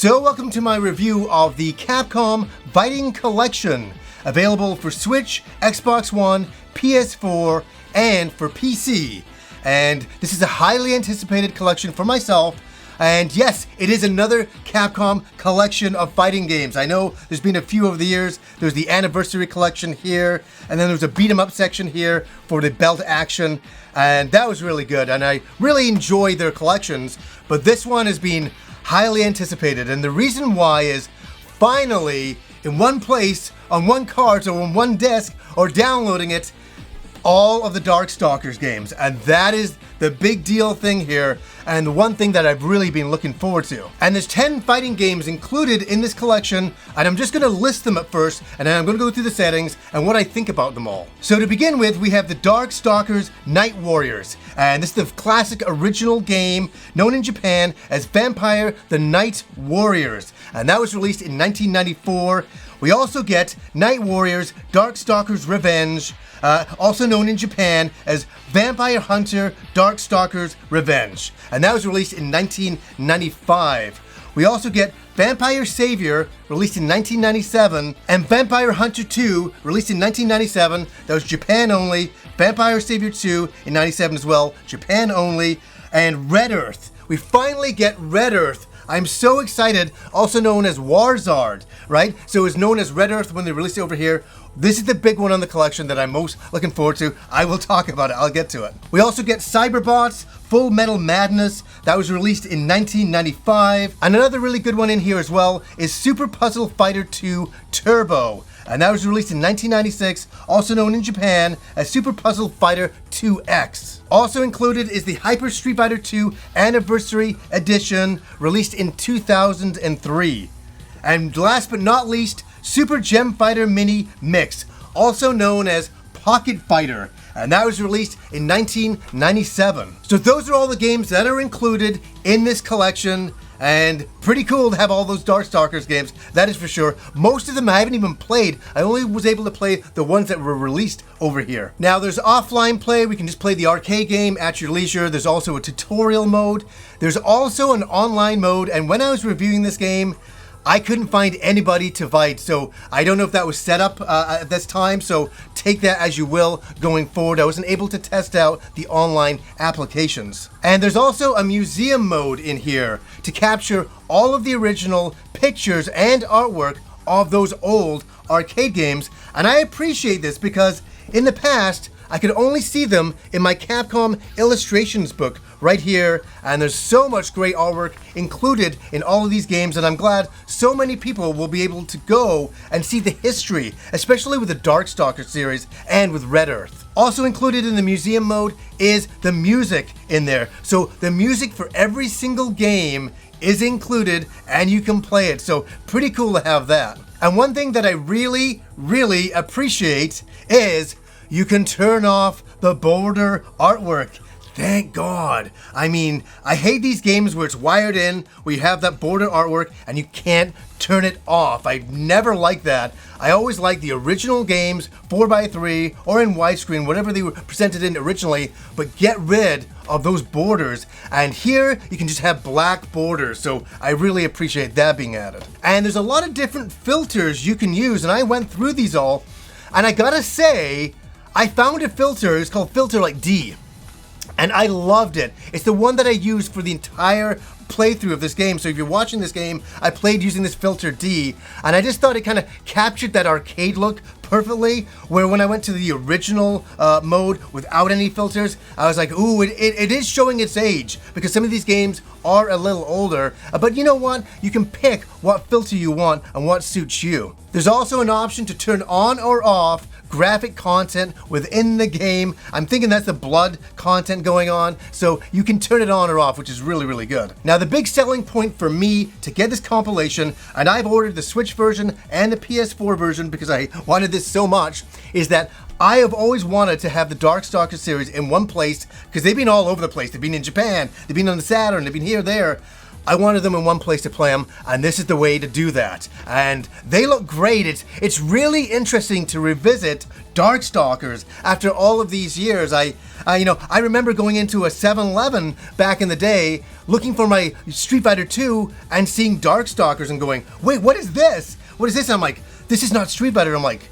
So welcome to my review of the Capcom Fighting Collection, available for Switch, Xbox One, PS4, and for PC. And this is a highly anticipated collection for myself. And yes, it is another Capcom collection of fighting games. I know there's been a few over the years. There's the anniversary collection here, and then there's a beat 'em up section here for the belt action. And that was really good, and I really enjoy their collections. But this one has been highly anticipated, and the reason why is finally in one place, on one cart or on one disc, or downloading it, all of the Darkstalkers games. And that is the big deal thing here, and the one thing that I've really been looking forward to. And there's 10 fighting games included in this collection, and I'm just going to list them at first, and then I'm going to go through the settings and what I think about them all. So to begin with, we have the Darkstalkers Night Warriors, and this is the classic original game known in Japan as Vampire the Night Warriors, and that was released in 1994. We also get Night Warriors Darkstalkers Revenge, also known in Japan as Vampire Hunter Darkstalkers Revenge, and that was released in 1995. We also get Vampire Savior, released in 1997, and Vampire Hunter 2, released in 1997. That was Japan only. Vampire Savior 2 in 97 as well, Japan only. And Red Earth. We finally get Red Earth. I'm so excited, also known as Warzard, right? So it's known as Red Earth when they released it over here. This is the big one on the collection that I'm most looking forward to. I will talk about it, I'll get to it. We also get Cyberbots Full Metal Madness, that was released in 1995. And another really good one in here as well is Super Puzzle Fighter 2 Turbo, and that was released in 1996, also known in Japan as Super Puzzle Fighter 2X. Also included is the Hyper Street Fighter 2 Anniversary Edition, released in 2003. And last but not least, Super Gem Fighter Mini Mix, also known as Pocket Fighter, and that was released in 1997. So those are all the games that are included in this collection, and pretty cool to have all those Darkstalkers games, that is for sure. Most of them I haven't even played. I only was able to play the ones that were released over here. Now there's offline play, we can just play the arcade game at your leisure. There's also a tutorial mode. There's also an online mode, and when I was reviewing this game, I couldn't find anybody to fight, so I don't know if that was set up at this time, so take that as you will going forward. I wasn't able to test out the online applications. And there's also a museum mode in here to capture all of the original pictures and artwork of those old arcade games, and I appreciate this because in the past, I could only see them in my Capcom Illustrations book right here, and there's so much great artwork included in all of these games, and I'm glad so many people will be able to go and see the history, especially with the Darkstalkers series and with Red Earth. Also included in the museum mode is the music in there. So the music for every single game is included and you can play it, so pretty cool to have that. And one thing that I really appreciate is you can turn off the border artwork. Thank God. I mean, I hate these games where it's wired in, where you have that border artwork and you can't turn it off. I never liked that. I always liked the original games, 4x3 or in widescreen, whatever they were presented in originally, but get rid of those borders. And here you can just have black borders, so I really appreciate that being added. And there's a lot of different filters you can use, and I went through these all, and I gotta say, I found a filter, it's called Filter like D, and I loved it. It's the one that I used for the entire playthrough of this game. So if you're watching this game, I played using this Filter D, and I just thought it kind of captured that arcade look perfectly, where when I went to the original mode without any filters, I was like, ooh, it is showing its age, because some of these games are a little older, but you know what? You can pick what filter you want and what suits you. There's also an option to turn on or off graphic content within the game. I'm thinking that's the blood content going on, so you can turn it on or off, which is really good. Now the big selling point for me to get this compilation, and I've ordered the Switch version and the PS4 version because I wanted this so much, is that I have always wanted to have the Darkstalkers series in one place, because they've been all over the place. They've been in Japan, they've been on the Saturn, they've been here, there. I wanted them in one place to play them, and this is the way to do that. And they look great. It's really interesting to revisit Darkstalkers after all of these years. I remember going into a 7-Eleven back in the day, looking for my Street Fighter 2 and seeing Darkstalkers and going, wait, what is this? What is this? And I'm like, this is not Street Fighter. I'm like,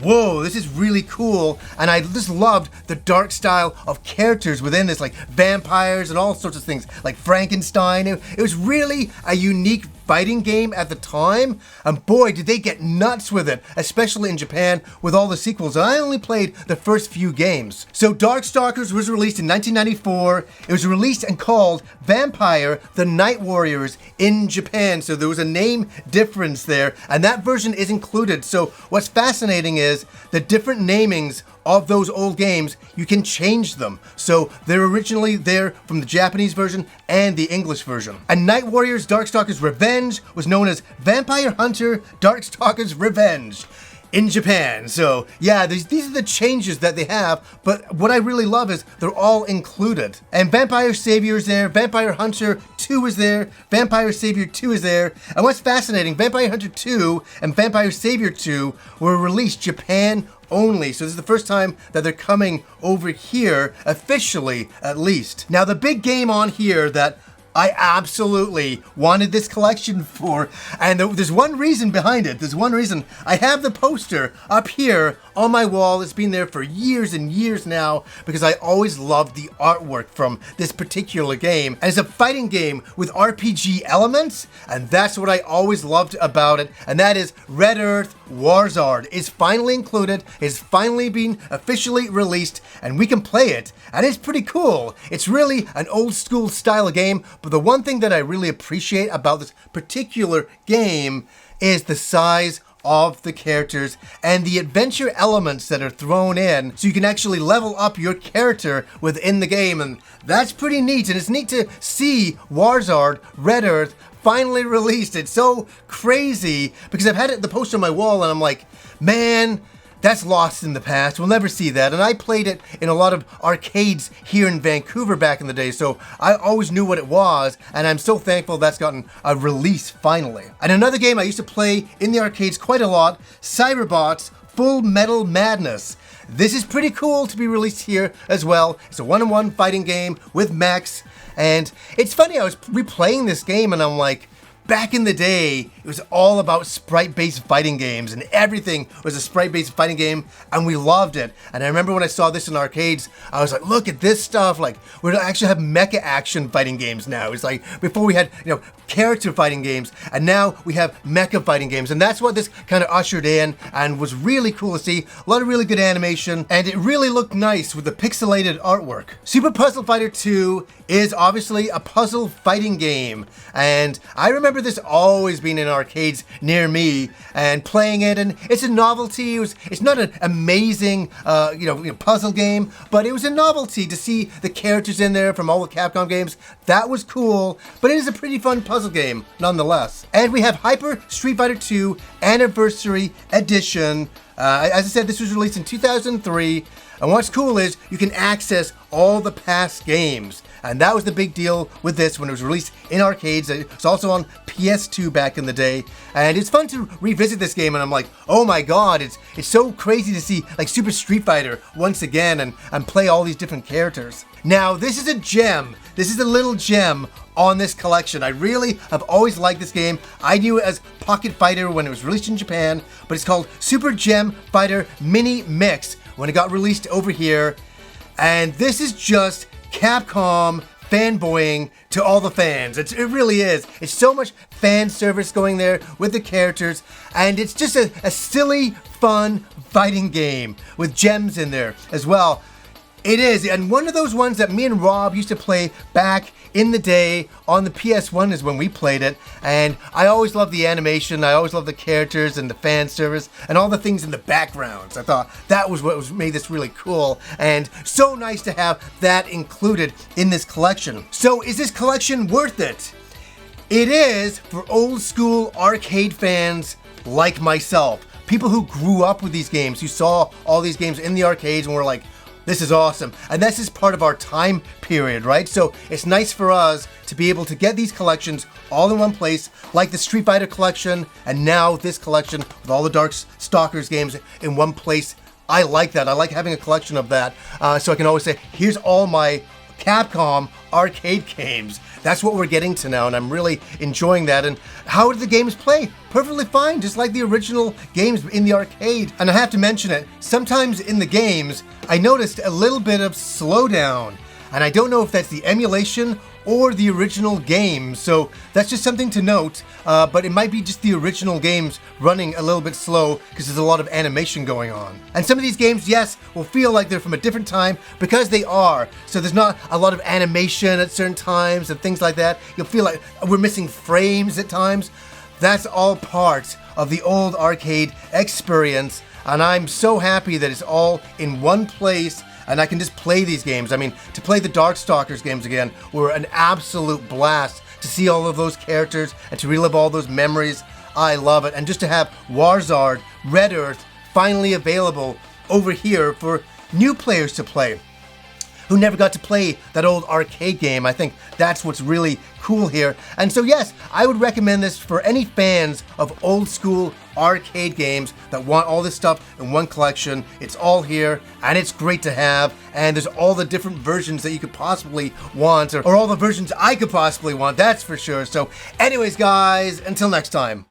whoa, this is really cool. And I just loved the dark style of characters within this, like vampires and all sorts of things, like Frankenstein. It was really a unique fighting game at the time, and boy, did they get nuts with it, especially in Japan with all the sequels. And I only played the first few games. So Darkstalkers was released in 1994. It was released and called Vampire: The Night Warriors in Japan, so there was a name difference there, and that version is included. So what's fascinating is the different namings of those old games, you can change them. So they're originally there from the Japanese version and the English version. And Night Warriors Darkstalkers Revenge was known as Vampire Hunter Darkstalkers Revenge in Japan. So yeah, these are the changes that they have, but what I really love is they're all included. And Vampire Savior is there, Vampire Hunter 2 is there, Vampire Savior 2 is there, and what's fascinating, Vampire Hunter 2 and Vampire Savior 2 were released Japan only. So this is the first time that they're coming over here, officially at least. Now the big game on here that I absolutely wanted this collection for, and there's one reason behind it. There's one reason. I have the poster up here on my wall. It's been there for years and years now because I always loved the artwork from this particular game. And it's a fighting game with RPG elements, and that's what I always loved about it. And that is Red Earth Warzard is finally included. It's finally been officially released, and we can play it. And it's pretty cool. It's really an old school style of game, but the one thing that I really appreciate about this particular game is the size of the characters and the adventure elements that are thrown in, so you can actually level up your character within the game, and that's pretty neat. And it's neat to see Warzard Red Earth finally released. It's so crazy because I've had the poster on my wall and I'm like, man, that's lost in the past. We'll never see that. And I played it in a lot of arcades here in Vancouver back in the day, so I always knew what it was, and I'm so thankful that's gotten a release finally. And another game I used to play in the arcades quite a lot, Cyberbots Full Metal Madness. This is pretty cool to be released here as well. It's a one-on-one fighting game with mechs, and it's funny, I was replaying this game and I'm like, back in the day, it was all about sprite-based fighting games, and everything was a sprite-based fighting game, and we loved it. And I remember when I saw this in arcades, I was like, look at this stuff. Like, we actually have mecha action fighting games now. It's like, before we had, character fighting games, and now we have mecha fighting games. And that's what this kind of ushered in, and was really cool to see. A lot of really good animation, and it really looked nice with the pixelated artwork. Super Puzzle Fighter 2 is obviously a puzzle fighting game, and I remember this always being in arcades near me and playing it, and it's a novelty. It's not an amazing puzzle game, but it was a novelty to see the characters in there from all the Capcom games. That was cool, but it is a pretty fun puzzle game nonetheless. And we have Hyper Street Fighter 2 Anniversary Edition. As I said, this was released in 2003, and what's cool is you can access all the past games. And that was the big deal with this when it was released in arcades. It's also on PS2 back in the day. And it's fun to revisit this game, and I'm like, oh my god, it's so crazy to see like Super Street Fighter once again and play all these different characters. Now, this is a gem. This is a little gem on this collection. I really have always liked this game. I knew it as Pocket Fighter when it was released in Japan, but it's called Super Gem Fighter Mini Mix when it got released over here. And this is just Capcom fanboying to all the fans. It really is. It's so much fan service going there with the characters, and it's just a silly, fun fighting game with gems in there as well. It is, and one of those ones that me and Rob used to play back in the day on the PS1 is when we played it, and I always loved the animation, I always loved the characters and the fan service and all the things in the backgrounds. I thought that was what made this really cool, and so nice to have that included in this collection. So is this collection worth it? It is for old school arcade fans like myself. People who grew up with these games, who saw all these games in the arcades and were like, This is awesome. And this is part of our time period, right? So it's nice for us to be able to get these collections all in one place, like the Street Fighter collection, and now this collection with all the Darkstalkers games in one place. I like that. I like having a collection of that. So I can always say, here's all my Capcom arcade games. That's what we're getting to now, and I'm really enjoying that. And how do the games play? Perfectly fine, just like the original games in the arcade. And I have to mention it, sometimes in the games, I noticed a little bit of slowdown. And I don't know if that's the emulation or the original game, so that's just something to note, but it might be just the original games running a little bit slow because there's a lot of animation going on. And some of these games, yes, will feel like they're from a different time because they are, so there's not a lot of animation at certain times and things like that. You'll feel like we're missing frames at times. That's all part of the old arcade experience, and I'm so happy that it's all in one place and I can just play these games. I mean, to play the Darkstalkers games again were an absolute blast. To see all of those characters and to relive all those memories, I love it. And just to have Warzard, Red Earth, finally available over here for new players to play who never got to play that old arcade game. I think that's what's really cool here. And so yes, I would recommend this for any fans of old school arcade games that want all this stuff in one collection. It's all here and it's great to have, and there's all the different versions that you could possibly want, or all the versions I could possibly want, that's for sure. So anyways guys, until next time.